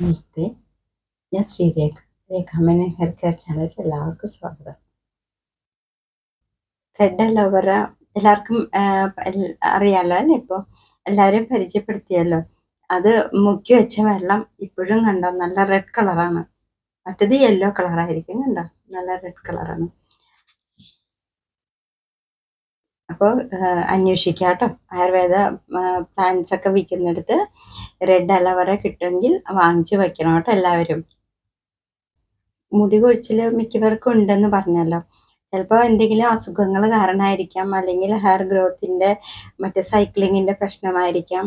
നമസ്തേ. ഞാൻ Sreerekha. രേഖാമേനോൻ hair care ചാനലിലേക്ക് എല്ലാവർക്കും സ്വാഗതം. റെഡ് അലോവെറ എല്ലാവർക്കും അറിയാലോ അല്ലേ? ഇപ്പോൾ എല്ലാവരെയും പരിചയപ്പെടുത്തിയല്ലോ. അത് മുക്കി വെച്ച വെള്ളം ഇപ്പോഴും കണ്ടോ നല്ല റെഡ് കളറാണ്. മറ്റേത് യെല്ലോ കളറായിരിക്കും, കണ്ടോ നല്ല റെഡ് കളറാണ്. അപ്പോൾ അന്വേഷിക്കുക കേട്ടോ. ആയുർവേദ പ്ലാന്റ്സ് ഒക്കെ വിൽക്കുന്നിടത്ത് റെഡ് അലോവെറ കിട്ടുമെങ്കിൽ വാങ്ങിച്ചു വെക്കണം കേട്ടോ എല്ലാവരും. മുടി കൊഴിച്ചിൽ മിക്കവർക്കും ഉണ്ടെന്ന് പറഞ്ഞല്ലോ. ചിലപ്പോൾ എന്തെങ്കിലും അസുഖങ്ങൾ കാരണമായിരിക്കാം, അല്ലെങ്കിൽ ഹെയർ ഗ്രോത്തിൻ്റെ മറ്റേ സൈക്ലിങ്ങിൻ്റെ പ്രശ്നമായിരിക്കാം.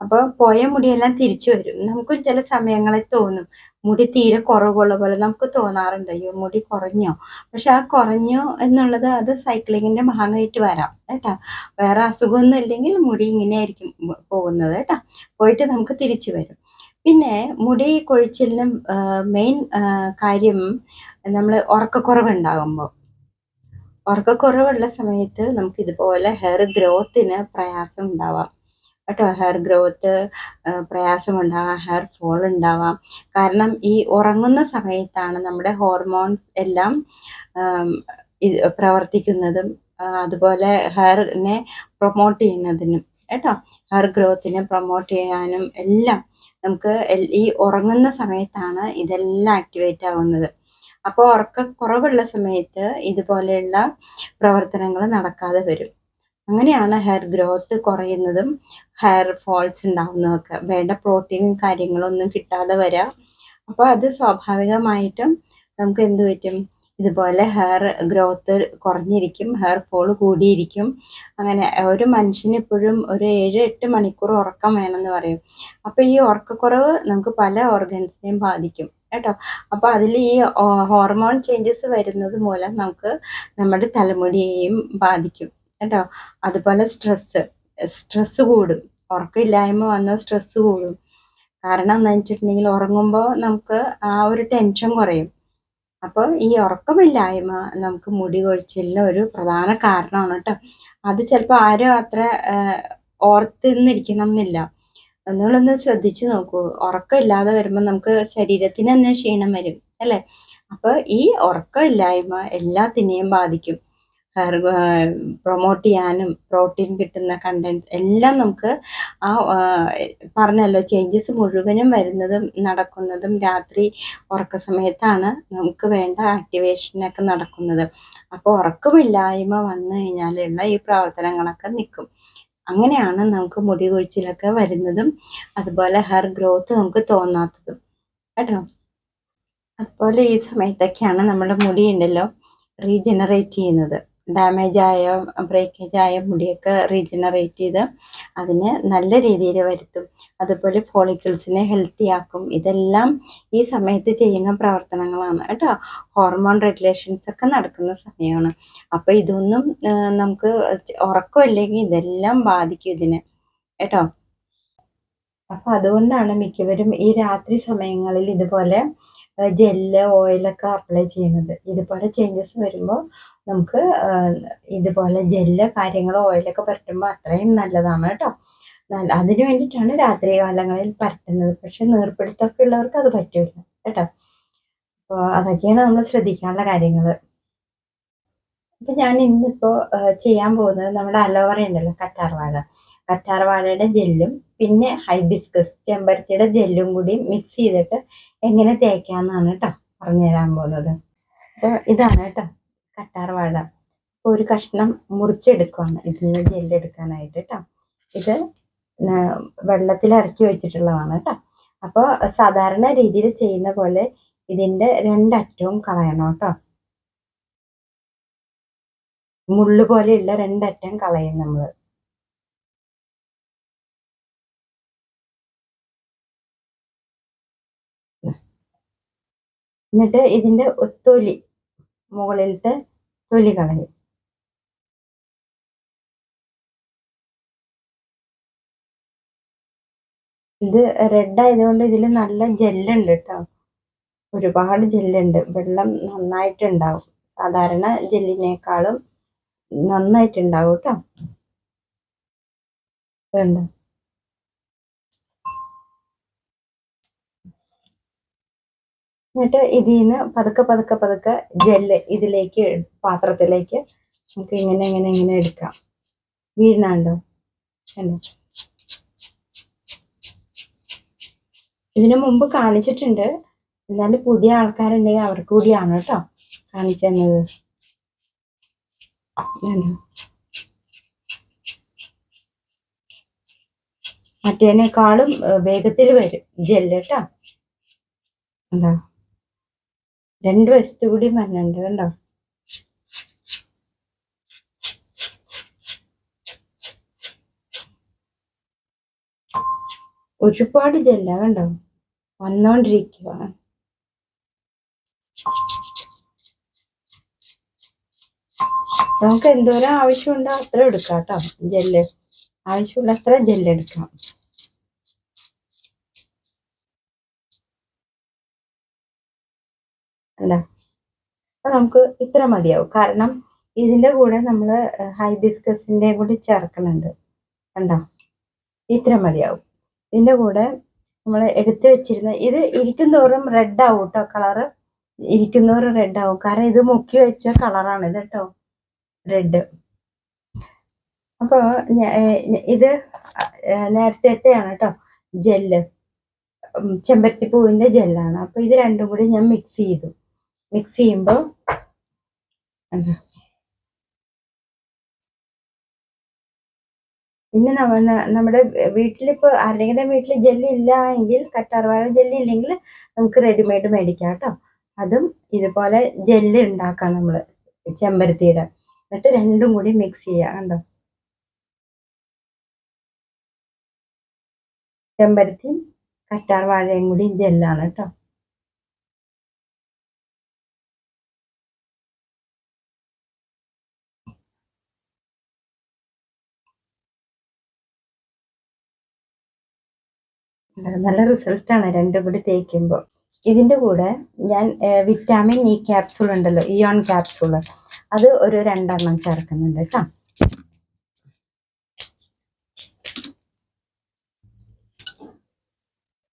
അപ്പോൾ പോയ മുടിയെല്ലാം തിരിച്ചു വരും. നമുക്കും ചില സമയങ്ങളിൽ തോന്നും മുടി തീരെ കുറവുള്ള പോലെ നമുക്ക് തോന്നാറുണ്ട്, അയ്യോ മുടി കുറഞ്ഞോ. പക്ഷെ ആ കുറഞ്ഞു എന്നുള്ളത് അത് സൈക്ലിങ്ങിൻ്റെ ഭാഗമായിട്ട് വരാം കേട്ടോ. വേറെ അസുഖമൊന്നും ഇല്ലെങ്കിൽ മുടി ഇങ്ങനെയായിരിക്കും പോകുന്നത് കേട്ടോ. പോയിട്ട് നമുക്ക് തിരിച്ചു വരും. പിന്നെ മുടി കൊഴിച്ചിലിന് മെയിൻ കാര്യം നമ്മൾ ഉറക്കക്കുറവുണ്ടാകുമ്പോൾ. ഉറക്കക്കുറവുള്ള സമയത്ത് നമുക്ക് ഇതുപോലെ ഹെയർ ഗ്രോത്തിന് പ്രയാസം ഉണ്ടാവാം കേട്ടോ. ഹെയർ ഗ്രോത്ത് പ്രയാസമുണ്ടാകാം, ഹെയർ ഫോൾ ഉണ്ടാവാം. കാരണം ഈ ഉറങ്ങുന്ന സമയത്താണ് നമ്മുടെ ഹോർമോൺസ് എല്ലാം പ്രവർത്തിക്കുന്നതും അതുപോലെ ഹെയറിനെ പ്രൊമോട്ട് ചെയ്യുന്നതിനും കേട്ടോ. ഹെയർ ഗ്രോത്തിനെ പ്രൊമോട്ട് ചെയ്യാനും എല്ലാം നമുക്ക് ഈ ഉറങ്ങുന്ന സമയത്താണ് ഇതെല്ലാം ആക്ടിവേറ്റ് ആവുന്നത്. അപ്പോൾ ഉറക്കക്കുറവുള്ള സമയത്ത് ഇതുപോലെയുള്ള പ്രവർത്തനങ്ങൾ നടക്കാതെ വരും. അങ്ങനെയാണ് ഹെയർ ഗ്രോത്ത് കുറയുന്നതും ഹെയർ ഫോൾസ് ഉണ്ടാകുന്നതൊക്കെ. വേണ്ട പ്രോട്ടീനും കാര്യങ്ങളൊന്നും കിട്ടാതെ വരാം. അപ്പോൾ അത് സ്വാഭാവികമായിട്ടും നമുക്ക് എന്ത് പറ്റും, ഇതുപോലെ ഹെയർ ഗ്രോത്ത് കുറഞ്ഞിരിക്കും, ഹെയർ ഫോൾ കൂടിയിരിക്കും. അങ്ങനെ ഒരു മനുഷ്യന് എപ്പോഴും ഒരു 7-8 മണിക്കൂർ ഉറക്കം വേണമെന്ന് പറയും. അപ്പോൾ ഈ ഉറക്കക്കുറവ് നമുക്ക് പല ഓർഗൻസിനെയും ബാധിക്കും കേട്ടോ. അപ്പോൾ അതിൽ ഈ ഹോർമോൺ ചേഞ്ചസ് വരുന്നത് മൂലം നമുക്ക് നമ്മുടെ തലമുടിയെയും ബാധിക്കും കേട്ടോ. അതുപോലെ സ്ട്രെസ്സ് കൂടും. ഉറക്കമില്ലായ്മ വന്നാൽ സ്ട്രെസ്സ് കൂടും. കാരണം എന്താണെന്ന് വെച്ചിട്ടുണ്ടെങ്കിൽ ഉറങ്ങുമ്പോൾ നമുക്ക് ആ ഒരു ടെൻഷൻ കുറയും. അപ്പോൾ ഈ ഉറക്കമില്ലായ്മ നമുക്ക് മുടി കൊഴിച്ചിലിന് ഒരു പ്രധാന കാരണമാണ് കേട്ടോ. അത് ചിലപ്പോൾ ആരും അത്ര ഓർത്തിരിക്കണം എന്നില്ല. നിങ്ങളൊന്ന് ശ്രദ്ധിച്ചു നോക്കൂ. ഉറക്കമില്ലാതെ വരുമ്പോൾ നമുക്ക് ശരീരത്തിന് തന്നെ ക്ഷീണം വരും അല്ലേ? അപ്പോൾ ഈ ഉറക്കമില്ലായ്മ എല്ലാത്തിനെയും ബാധിക്കും. ഹെയർ പ്രൊമോട്ട് ചെയ്യാനും പ്രോട്ടീൻ കിട്ടുന്ന കണ്ടൻറ് എല്ലാം നമുക്ക് ആ പറഞ്ഞല്ലോ, ചേഞ്ചസ് മുഴുവനും വരുന്നതും നടക്കുന്നതും രാത്രി ഉറക്ക സമയത്താണ് നമുക്ക് വേണ്ട ആക്ടിവേഷനൊക്കെ നടക്കുന്നത്. അപ്പോൾ ഉറക്കമില്ലായ്മ വന്നു കഴിഞ്ഞാലുള്ള ഈ പ്രവർത്തനങ്ങളൊക്കെ നിൽക്കും. അങ്ങനെയാണ് നമുക്ക് മുടി കൊഴിച്ചിലൊക്കെ വരുന്നതും അതുപോലെ ഹെയർ ഗ്രോത്ത് നമുക്ക് തോന്നാത്തതും കേട്ടോ. അതുപോലെ ഈ സമയത്തൊക്കെയാണ് നമ്മുടെ മുടി ഉണ്ടല്ലോ റീജനറേറ്റ് ചെയ്യുന്നത്. ഡാമേജ് ആയ ബ്രേക്കേജ് ആയ മുടിയൊക്കെ റീജനറേറ്റ് ചെയ്ത് അതിനെ നല്ല രീതിയിൽ വരുത്തും. അതുപോലെ ഫോളിക്കിൾസിനെ ഹെൽത്തി ആക്കും. ഇതെല്ലാം ഈ സമയത്ത് ചെയ്യുന്ന പ്രവർത്തനങ്ങളാണ് കേട്ടോ. ഹോർമോൺ റെഗുലേഷൻസ് ഒക്കെ നടക്കുന്ന സമയമാണ്. അപ്പോൾ ഇതൊന്നും നമുക്ക് ഉറക്കമില്ലെങ്കിൽ ഇതെല്ലാം ബാധിക്കും ഇതിനെ കേട്ടോ. അപ്പോൾ അതുകൊണ്ടാണ് മിക്കവരും ഈ രാത്രി സമയങ്ങളിൽ ഇതുപോലെ ജെല്ല് ഓയിലൊക്കെ അപ്ലൈ ചെയ്യുന്നത്. ഇതുപോലെ ചേഞ്ചസ് വരുമ്പോൾ നമുക്ക് ഇതുപോലെ ജെല്ല് കാര്യങ്ങൾ ഓയിലൊക്കെ പരട്ടുമ്പോൾ അത്രയും നല്ലതാണ് കേട്ടോ. അതിന് വേണ്ടിയിട്ടാണ് രാത്രി കാലങ്ങളിൽ പരട്ടുന്നത്. പക്ഷെ നീർപ്പിടുത്തമൊക്കെ ഉള്ളവർക്ക് അത് പറ്റില്ല കേട്ടോ. അപ്പോൾ അതൊക്കെയാണ് നമ്മൾ ശ്രദ്ധിക്കാനുള്ള കാര്യങ്ങൾ. അപ്പം ഞാൻ ഇന്നിപ്പോൾ ചെയ്യാൻ പോകുന്നത് നമ്മുടെ അലോവേറ ഉണ്ടല്ലോ, കറ്റാർവാഴയുടെ ജെല്ലും പിന്നെ ഹൈബിസ്കസ് ചെമ്പരത്തിയുടെ ജെല്ലും കൂടി മിക്സ് ചെയ്തിട്ട് എങ്ങനെ തേക്കാമെന്നാണ് കേട്ടോ പറഞ്ഞു തരാൻ പോകുന്നത്. അപ്പോൾ ഇതാണ് കേട്ടോ കറ്റാർവാഴ. അപ്പോൾ ഒരു കഷ്ണം മുറിച്ചെടുക്കുകയാണ് ഇതിന് ജെല്ലെടുക്കാനായിട്ട് കേട്ടോ. ഇത് വെള്ളത്തിൽ ഇറക്കി വെച്ചിട്ടുള്ളതാണ് കേട്ടോ. അപ്പോൾ സാധാരണ രീതിയിൽ ചെയ്യുന്ന പോലെ ഇതിൻ്റെ രണ്ടറ്റവും കളയണം കേട്ടോ. മുള്ളു പോലെയുള്ള രണ്ടറ്റം കളയും നമ്മൾ. എന്നിട്ട് ഇതിൻ്റെ തൊലി, മുകളിലത്തെ തൊലി കളയും. ഇത് റെഡ് ആയതുകൊണ്ട് ഇതിൽ നല്ല ജെല്ലുണ്ട് കേട്ടോ. ഒരുപാട് ജെല്ലുണ്ട്. വെള്ളം നന്നായിട്ടുണ്ടാവും. സാധാരണ ജെല്ലിനേക്കാളും നന്നായിട്ടുണ്ടാവും കേട്ടോ. വേണ്ട എന്നിട്ട് ഇതിൽ നിന്ന് പതുക്കെ പതുക്കെ പതുക്കെ ജെല്ല് ഇതിലേക്ക് പാത്രത്തിലേക്ക് നമുക്ക് ഇങ്ങനെ ഇങ്ങനെ ഇങ്ങനെ എടുക്കാം. വീഴുന്നുണ്ടോ? അല്ലോ, ഇതിനു മുമ്പ് കാണിച്ചിട്ടുണ്ട്. എന്നാലും പുതിയ ആൾക്കാരുണ്ടെങ്കിൽ അവർക്ക് കൂടിയാണ് കേട്ടോ കാണിച്ചു തന്നത്. മറ്റേനേക്കാളും വേഗത്തിൽ വരും ജെല്ല് കേട്ടോ. എന്താ, രണ്ട് വശത്തു കൂടി വരണുണ്ട് കണ്ടോ. ഒരുപാട് ജെല്ല കണ്ടോ വന്നോണ്ടിരിക്കുക. നമുക്ക് എന്തോരം ആവശ്യമുണ്ടോ അത്ര എടുക്കാം കേട്ടോ. ജെല്ല് ആവശ്യമുള്ള അത്ര ജെല്ല് എടുക്കാം. അല്ല, അപ്പൊ നമുക്ക് ഇത്ര മതിയാവും. കാരണം ഇതിന്റെ കൂടെ നമ്മൾ ഹൈബിസ്കസിന്റെ കൂടി ചേർക്കുന്നുണ്ട്. കണ്ടോ, ഇത്ര മതിയാവും. ഇതിന്റെ കൂടെ നമ്മൾ എടുത്തു വെച്ചിരുന്ന ഇത് ഇരിക്കും തോറും റെഡ് ആവും കേട്ടോ. കളറ് ഇരിക്കുന്നവരും റെഡ് ആവും. കാരണം ഇത് മുക്കി വെച്ച കളറാണ് ഇത് കേട്ടോ, റെഡ്. അപ്പോൾ ഇത് നേരത്തെയാണ് കേട്ടോ ജെല്ല്, ചെമ്പരത്തിപ്പൂവിന്റെ ജെല്ലാണ്. അപ്പൊ ഇത് രണ്ടും കൂടി ഞാൻ മിക്സ് ചെയ്തു. മിക്സ് ചെയ്യുമ്പോൾ പിന്നെ നമ്മുടെ വീട്ടിലിപ്പോൾ ആരുടെങ്കിലും വീട്ടിൽ ജെല്ല് ഇല്ല എങ്കിൽ, കറ്റാർവാഴ ജെല്ല് ഇല്ലെങ്കിൽ നമുക്ക് റെഡിമെയ്ഡ് മേടിക്കാം കേട്ടോ. അതും ഇതുപോലെ ജെല്ല് ഉണ്ടാക്കാം നമ്മൾ ചെമ്പരത്തിയുടെ. എന്നിട്ട് രണ്ടും കൂടി മിക്സ് ചെയ്യാം. കണ്ടോ, ചെമ്പരത്തിയും കറ്റാർവാഴയും കൂടി ജെല്ലാണ് കേട്ടോ. നല്ല റിസൾട്ടാണ് രണ്ടും കൂടി തേക്കുമ്പോൾ. ഇതിന്റെ കൂടെ ഞാൻ വിറ്റാമിൻ ഇ ക്യാപ്സൂൾ ഉണ്ടല്ലോ, ഇയോൺ ക്യാപ്സൂൾ, അത് ഒരു 2 ചേർക്കുന്നുണ്ട് കേട്ടോ.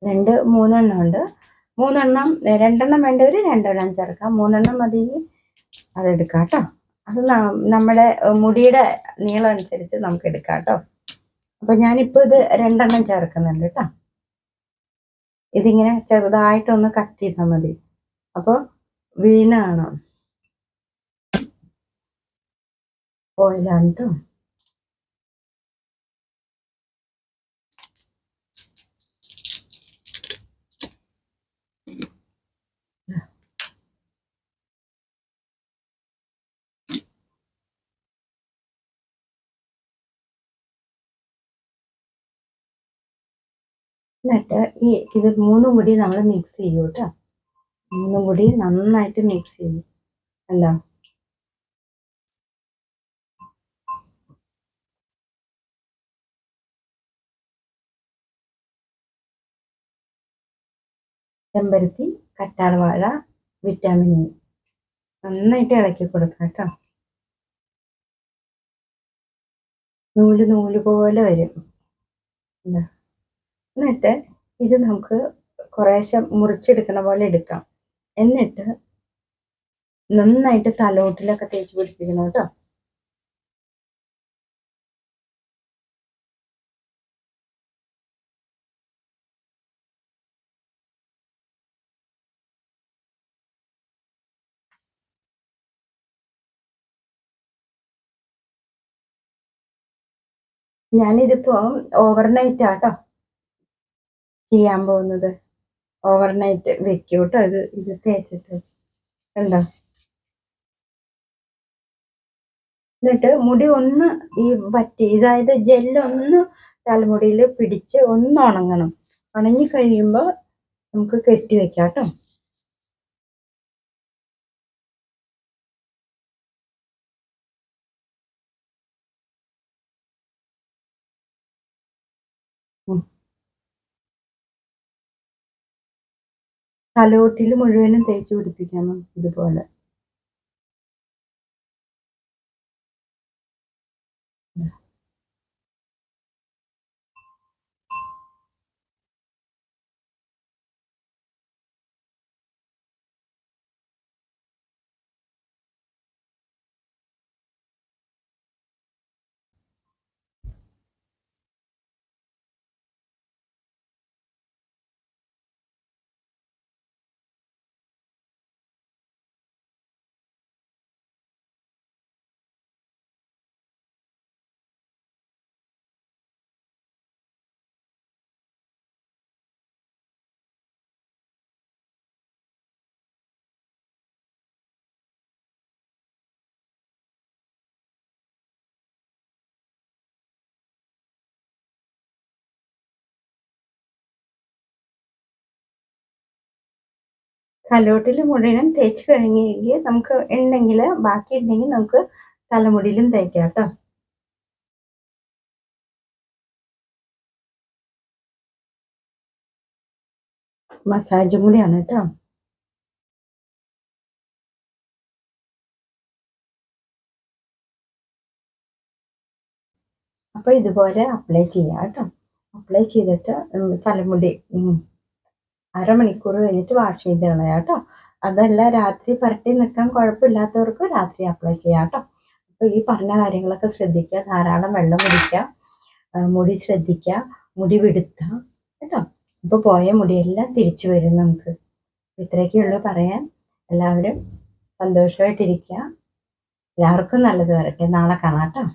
2-3 ഉണ്ട്. 2 വേണ്ടവർ 2 ചേർക്കാം. 3 മതി അതെടുക്കാം കേട്ടോ. അത് നമ്മുടെ മുടിയുടെ നീളം അനുസരിച്ച് നമുക്ക് എടുക്കാം കേട്ടോ. അപ്പൊ ഞാനിപ്പോ ഇത് 2 ചേർക്കുന്നുണ്ട് കേട്ടോ. ഇതിങ്ങനെ ചെറുതായിട്ടൊന്ന് കട്ട് ചെയ്താൽ മതി. അപ്പോൾ വീണ് കാണാം. ഓയിലാണ് കേട്ടോ. എന്നിട്ട് ഇത് 3 കൂടി നമ്മൾ മിക്സ് ചെയ്യും കേട്ടോ. 3 കൂടി നന്നായിട്ട് മിക്സ് ചെയ്യും. എന്താ, ചെമ്പരത്തി, കറ്റാർവാഴ, വിറ്റാമിൻ ഇ നന്നായിട്ട് ഇളക്കി കൊടുക്കാം കേട്ടോ. നൂല് പോലെ വരും. എന്താ, എന്നിട്ട് ഇത് നമുക്ക് കുറേശ്ശെ മുറിച്ചെടുക്കണ പോലെ എടുക്കാം. എന്നിട്ട് നന്നായിട്ട് തലോട്ടിലൊക്കെ തേച്ച് പിടിപ്പിക്കണം കേട്ടോ. ഞാനിതിപ്പോ ഓവർനൈറ്റ് ആട്ടോ ചെയ്യാൻ പോകുന്നത്. ഓവർനൈറ്റ് വെക്കും കേട്ടോ. ഇത് തേച്ചിട്ട് കണ്ടോ. എന്നിട്ട് മുടി ഒന്ന് അതായത് ജെല്ലൊന്ന് തലമുടിയിൽ പിടിച്ച് ഒന്ന് ഉണങ്ങണം. ഉണങ്ങി കഴിയുമ്പോൾ നമുക്ക് കെട്ടി വെക്കാം കേട്ടോ. തലയോട്ടിൽ മുഴുവനും തേച്ച് പിടിപ്പിക്കണം ഇതുപോലെ. തലയോട്ടിൽ മുഴുവനും തേച്ച് കഴിഞ്ഞെങ്കിൽ നമുക്ക് ഉണ്ടെങ്കിൽ ബാക്കി ഉണ്ടെങ്കിൽ നമുക്ക് തലമുടിയിലും തേക്കാം കേട്ടോ. മസാജും കൂടിയാണ് കേട്ടോ. അപ്പോൾ ഇതുപോലെ അപ്ലൈ ചെയ്യാം കേട്ടോ. അപ്ലൈ ചെയ്തിട്ട് തലമുടി അരമണിക്കൂർ കഴിഞ്ഞിട്ട് വാഷ് ചെയ്ത് കളയാം കേട്ടോ. അതല്ല രാത്രി പുരട്ടി നിൽക്കാൻ കുഴപ്പമില്ലാത്തവർക്ക് രാത്രി അപ്ലൈ ചെയ്യാം കേട്ടോ. അപ്പോൾ ഈ പറഞ്ഞ കാര്യങ്ങളൊക്കെ ശ്രദ്ധിക്കുക. ധാരാളം വെള്ളം കുടിക്കുക, മുടി ശ്രദ്ധിക്കുക, മുടി വെടുത്തുക കേട്ടോ. ഇപ്പോൾ പോയ മുടിയെല്ലാം തിരിച്ചു വരും നമുക്ക്. ഇത്രയൊക്കെയുള്ളൂ പറയാൻ. എല്ലാവരും സന്തോഷമായിട്ടിരിക്കുക. എല്ലാവർക്കും നല്ലത് വരട്ടെ. നാളെ കാണാം കേട്ടോ.